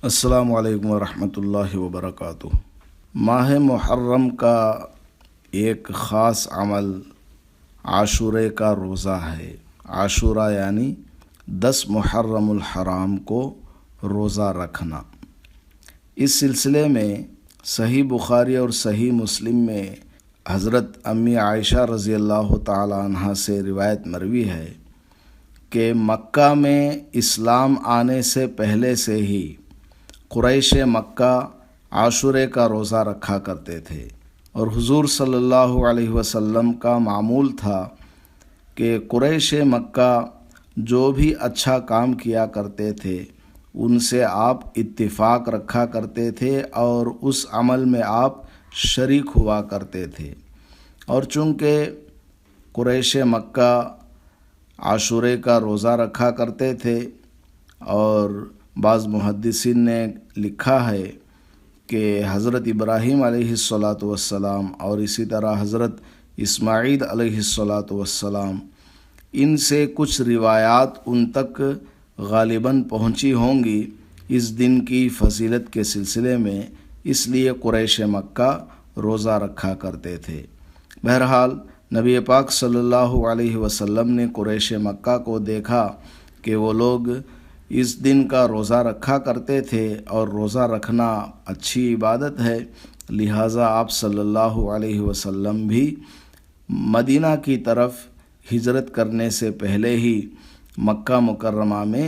السلام علیکم ورحمۃ اللہ وبرکاتہ۔ ماہ محرم کا ایک خاص عمل عاشورے کا روزہ ہے۔ عاشورہ یعنی 10 محرم الحرام کو روزہ رکھنا۔ اس سلسلے میں صحیح بخاری اور صحیح مسلم میں حضرت امی عائشہ رضی اللہ تعالی عنہا سے روایت مروی ہے کہ مکہ میں اسلام آنے سے پہلے سے ہی قریش مکہ عاشورے کا روزہ رکھا کرتے تھے، اور حضور صلی اللہ علیہ وسلم کا معمول تھا کہ قریش مکہ جو بھی اچھا کام کیا کرتے تھے ان سے آپ اتفاق رکھا کرتے تھے اور اس عمل میں آپ شریک ہوا کرتے تھے۔ اور چونکہ قریش مکہ عاشورے کا روزہ رکھا کرتے تھے، اور بعض محدثین نے لکھا ہے کہ حضرت ابراہیم علیہ السلام اور اسی طرح حضرت اسماعیل علیہ السلام ان سے کچھ روایات ان تک غالباً پہنچی ہوں گی اس دن کی فضیلت کے سلسلے میں، اس لیے قریش مکہ روزہ رکھا کرتے تھے۔ بہرحال نبی پاک صلی اللہ علیہ وسلم نے قریش مکہ کو دیکھا کہ وہ لوگ اس دن کا روزہ رکھا کرتے تھے، اور روزہ رکھنا اچھی عبادت ہے، لہٰذا آپ صلی اللہ علیہ وسلم بھی مدینہ کی طرف ہجرت کرنے سے پہلے ہی مکہ مکرمہ میں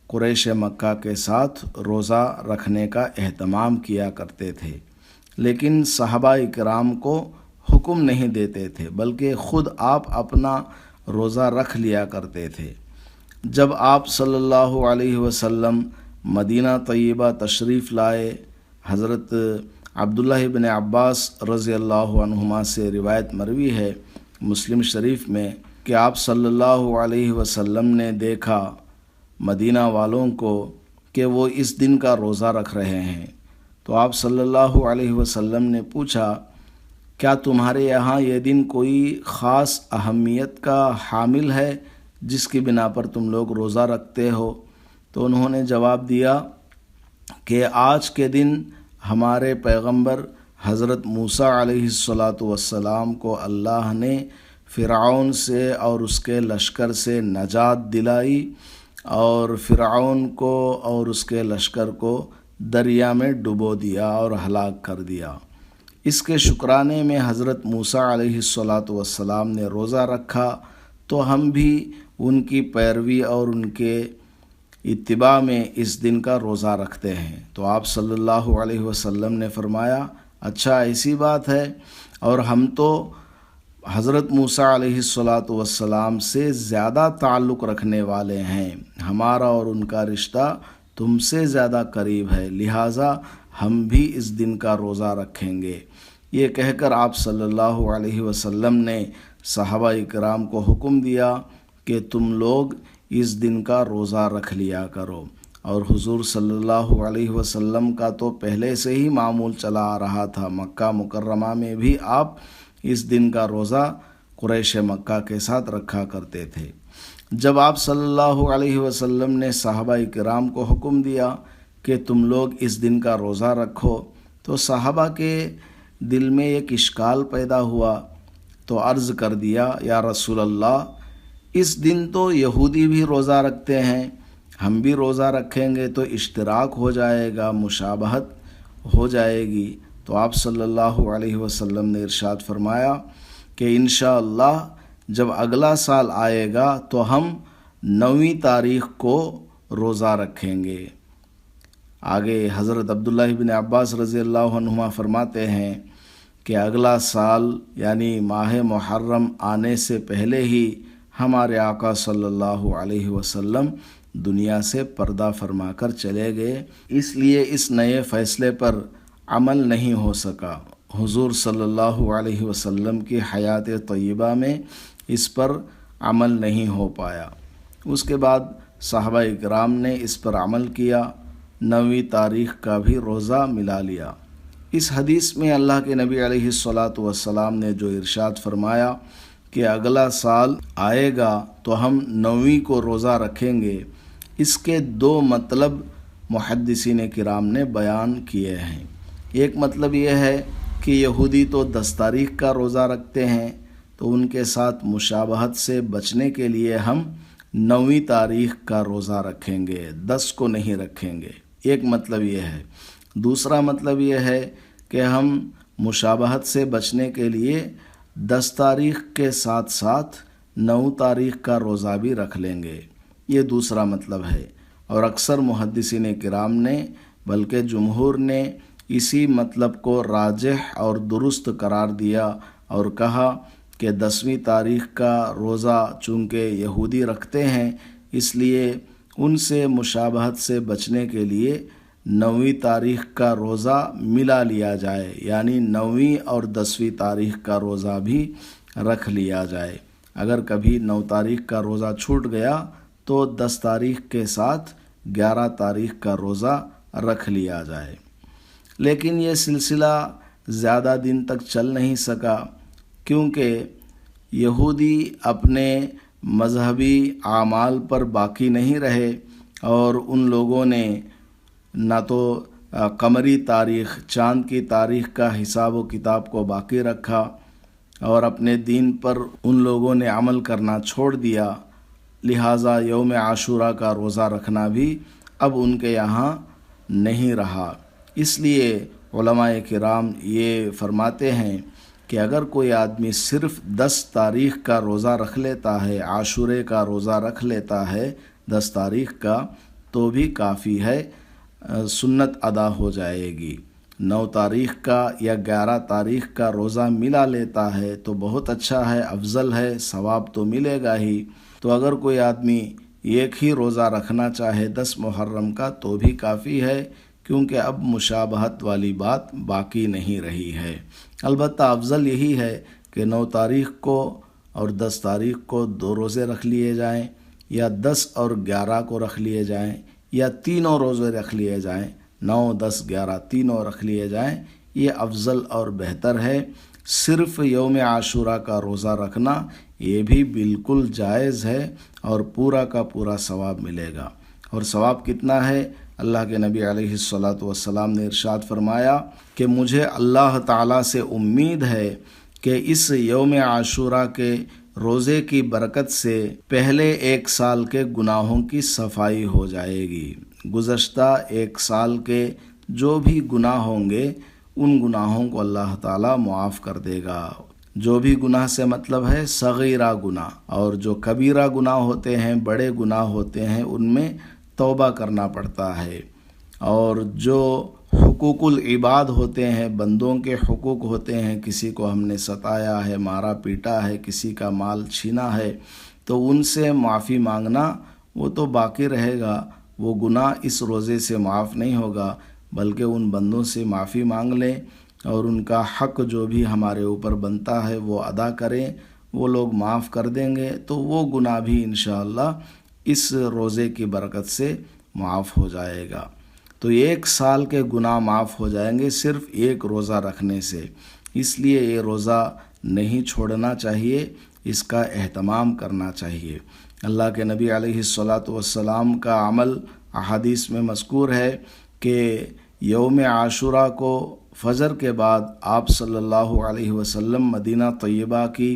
قریش مکہ کے ساتھ روزہ رکھنے کا اہتمام کیا کرتے تھے، لیکن صحابہ کرام کو حکم نہیں دیتے تھے، بلکہ خود آپ اپنا روزہ رکھ لیا کرتے تھے۔ جب آپ صلی اللہ علیہ وسلم مدینہ طیبہ تشریف لائے، حضرت عبداللہ بن عباس رضی اللہ عنہما سے روایت مروی ہے مسلم شریف میں کہ آپ صلی اللہ علیہ وسلم نے دیکھا مدینہ والوں کو کہ وہ اس دن کا روزہ رکھ رہے ہیں، تو آپ صلی اللہ علیہ وسلم نے پوچھا، کیا تمہارے یہاں یہ دن کوئی خاص اہمیت کا حامل ہے جس کی بنا پر تم لوگ روزہ رکھتے ہو؟ تو انہوں نے جواب دیا کہ آج کے دن ہمارے پیغمبر حضرت موسیٰ علیہ السلام کو اللہ نے فرعون سے اور اس کے لشکر سے نجات دلائی، اور فرعون کو اور اس کے لشکر کو دریا میں ڈبو دیا اور ہلاک کر دیا۔ اس کے شکرانے میں حضرت موسیٰ علیہ السلام نے روزہ رکھا، تو ہم بھی ان کی پیروی اور ان کے اتباع میں اس دن کا روزہ رکھتے ہیں۔ تو آپ صلی اللہ علیہ وسلم نے فرمایا، اچھا ایسی بات ہے، اور ہم تو حضرت موسیٰ علیہ السلام سے زیادہ تعلق رکھنے والے ہیں، ہمارا اور ان کا رشتہ تم سے زیادہ قریب ہے، لہٰذا ہم بھی اس دن کا روزہ رکھیں گے۔ یہ کہہ کر آپ صلی اللہ علیہ وسلم نے صحابہ کرام کو حکم دیا کہ تم لوگ اس دن کا روزہ رکھ لیا کرو، اور حضور صلی اللہ علیہ وسلم کا تو پہلے سے ہی معمول چلا آ رہا تھا، مکہ مکرمہ میں بھی آپ اس دن کا روزہ قریش مکہ کے ساتھ رکھا کرتے تھے۔ جب آپ صلی اللہ علیہ وسلم نے صحابہ کرام کو حکم دیا کہ تم لوگ اس دن کا روزہ رکھو، تو صحابہ کے دل میں ایک اشکال پیدا ہوا، تو عرض کر دیا، یا رسول اللہ، اس دن تو یہودی بھی روزہ رکھتے ہیں، ہم بھی روزہ رکھیں گے تو اشتراک ہو جائے گا، مشابہت ہو جائے گی۔ تو آپ صلی اللہ علیہ وسلم نے ارشاد فرمایا کہ انشاءاللہ جب اگلا سال آئے گا تو ہم 9 تاریخ کو روزہ رکھیں گے۔ آگے حضرت عبداللہ بن عباس رضی اللہ عنہما فرماتے ہیں کہ اگلا سال یعنی ماہ محرم آنے سے پہلے ہی ہمارے آقا صلی اللہ علیہ وسلم دنیا سے پردہ فرما کر چلے گئے، اس لیے اس نئے فیصلے پر عمل نہیں ہو سکا۔ حضور صلی اللہ علیہ وسلم کی حیات طیبہ میں اس پر عمل نہیں ہو پایا۔ اس کے بعد صحابہ کرام نے اس پر عمل کیا، 9 تاریخ کا بھی روزہ ملا لیا۔ اس حدیث میں اللہ کے نبی علیہ السلام نے جو ارشاد فرمایا کہ اگلا سال آئے گا تو ہم 9 کو روزہ رکھیں گے، اس کے 2 مطلب محدثین کرام نے بیان کیے ہیں۔ ایک مطلب یہ ہے کہ یہودی تو 10 تاریخ کا روزہ رکھتے ہیں، تو ان کے ساتھ مشابہت سے بچنے کے لیے ہم 9ویں تاریخ کا روزہ رکھیں گے، 10 کو نہیں رکھیں گے۔ ایک مطلب یہ ہے۔ دوسرا مطلب یہ ہے کہ ہم مشابہت سے بچنے کے لیے 10 تاریخ کے ساتھ ساتھ 9 تاریخ کا روزہ بھی رکھ لیں گے، یہ دوسرا مطلب ہے۔ اور اکثر محدثین کرام نے بلکہ جمہور نے اسی مطلب کو راجح اور درست قرار دیا اور کہا کہ 10ویں تاریخ کا روزہ چونکہ یہودی رکھتے ہیں، اس لیے ان سے مشابہت سے بچنے کے لیے 9ویں تاریخ کا روزہ ملا لیا جائے، یعنی 9ویں اور 10ویں تاریخ کا روزہ بھی رکھ لیا جائے۔ اگر کبھی 9 تاریخ کا روزہ چھوٹ گیا تو 10 تاریخ کے ساتھ 11 تاریخ کا روزہ رکھ لیا جائے۔ لیکن یہ سلسلہ زیادہ دن تک چل نہیں سکا، کیونکہ یہودی اپنے مذہبی اعمال پر باقی نہیں رہے، اور ان لوگوں نے نہ تو قمری تاریخ، چاند کی تاریخ کا حساب و کتاب کو باقی رکھا، اور اپنے دین پر ان لوگوں نے عمل کرنا چھوڑ دیا، لہٰذا یوم عاشوراء کا روزہ رکھنا بھی اب ان کے یہاں نہیں رہا۔ اس لیے علماء کرام یہ فرماتے ہیں کہ اگر کوئی آدمی صرف 10 تاریخ کا روزہ رکھ لیتا ہے، عاشورے کا روزہ رکھ لیتا ہے 10 تاریخ کا، تو بھی کافی ہے، سنت ادا ہو جائے گی۔ 9 تاریخ کا یا 11 تاریخ کا روزہ ملا لیتا ہے تو بہت اچھا ہے، افضل ہے، ثواب تو ملے گا ہی۔ تو اگر کوئی آدمی ایک ہی روزہ رکھنا چاہے 10 محرم کا تو بھی کافی ہے، کیونکہ اب مشابہت والی بات باقی نہیں رہی ہے۔ البتہ افضل یہی ہے کہ 9 تاریخ کو اور 10 تاریخ کو 2 روزے رکھ لیے جائیں، یا 10 اور 11 کو رکھ لیے جائیں، یا تینوں روزے رکھ لیے جائیں، 9، 10، 11 تینوں رکھ لیے جائیں، یہ افضل اور بہتر ہے۔ صرف یوم عاشوراء کا روزہ رکھنا یہ بھی بالکل جائز ہے، اور پورا کا پورا ثواب ملے گا۔ اور ثواب کتنا ہے؟ اللہ کے نبی علیہ الصلاۃ والسلام نے ارشاد فرمایا کہ مجھے اللہ تعالیٰ سے امید ہے کہ اس یوم عاشوراء کے روزے کی برکت سے پہلے 1 سال کے گناہوں کی صفائی ہو جائے گی۔ گزشتہ 1 سال کے جو بھی گناہ ہوں گے ان گناہوں کو اللہ تعالیٰ معاف کر دے گا۔ جو بھی گناہ سے مطلب ہے صغیرہ گناہ، اور جو کبیرہ گناہ ہوتے ہیں، بڑے گناہ ہوتے ہیں، ان میں توبہ کرنا پڑتا ہے۔ اور جو حقوق العباد ہوتے ہیں، بندوں کے حقوق ہوتے ہیں، کسی کو ہم نے ستایا ہے، مارا پیٹا ہے، کسی کا مال چھینا ہے، تو ان سے معافی مانگنا وہ تو باقی رہے گا، وہ گناہ اس روزے سے معاف نہیں ہوگا، بلکہ ان بندوں سے معافی مانگ لیں اور ان کا حق جو بھی ہمارے اوپر بنتا ہے وہ ادا کریں، وہ لوگ معاف کر دیں گے، تو وہ گناہ بھی انشاءاللہ اس روزے کی برکت سے معاف ہو جائے گا۔ تو 1 سال کے گناہ معاف ہو جائیں گے صرف ایک روزہ رکھنے سے۔ اس لیے یہ روزہ نہیں چھوڑنا چاہیے، اس کا اہتمام کرنا چاہیے۔ اللہ کے نبی علیہ الصلاۃ والسلام کا عمل احادیث میں مذکور ہے کہ یوم عاشوراء کو فجر کے بعد آپ صلی اللہ علیہ وسلم مدینہ طیبہ کی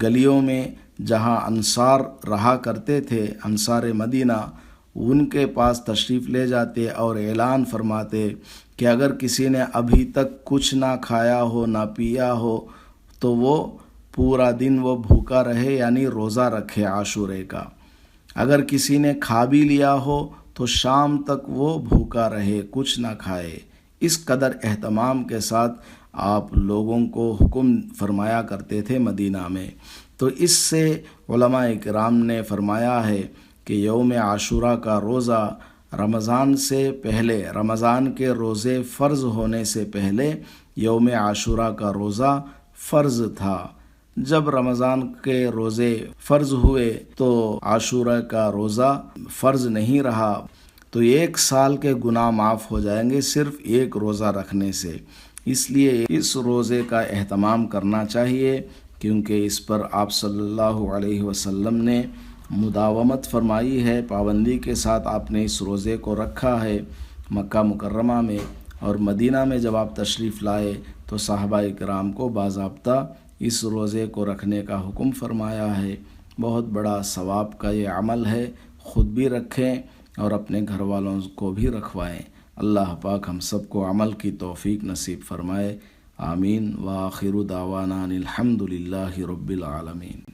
گلیوں میں جہاں انصار رہا کرتے تھے، انصار مدینہ، ان کے پاس تشریف لے جاتے اور اعلان فرماتے کہ اگر کسی نے ابھی تک کچھ نہ کھایا ہو، نہ پیا ہو، تو وہ پورا دن وہ بھوکا رہے، یعنی روزہ رکھے عاشورے کا۔ اگر کسی نے کھا بھی لیا ہو تو شام تک وہ بھوکا رہے، کچھ نہ کھائے۔ اس قدر اہتمام کے ساتھ آپ لوگوں کو حکم فرمایا کرتے تھے مدینہ میں۔ تو اس سے علماء کرام نے فرمایا ہے کہ یوم عاشوراء کا روزہ رمضان سے پہلے، رمضان کے روزے فرض ہونے سے پہلے یوم عاشوراء کا روزہ فرض تھا۔ جب رمضان کے روزے فرض ہوئے تو عاشوراء کا روزہ فرض نہیں رہا، تو 1 سال کے گناہ معاف ہو جائیں گے صرف ایک روزہ رکھنے سے۔ اس لیے اس روزے کا اہتمام کرنا چاہیے، کیونکہ اس پر آپ صلی اللہ علیہ وسلم نے مداومت فرمائی ہے، پابندی کے ساتھ آپ نے اس روزے کو رکھا ہے۔ مکہ مکرمہ میں اور مدینہ میں جب آپ تشریف لائے تو صحابہ کرام کو باضابطہ اس روزے کو رکھنے کا حکم فرمایا ہے۔ بہت بڑا ثواب کا یہ عمل ہے، خود بھی رکھیں اور اپنے گھر والوں کو بھی رکھوائیں۔ اللہ پاک ہم سب کو عمل کی توفیق نصیب فرمائے، آمین۔ وآخر دعوانا ان الحمد للہ رب العالمین۔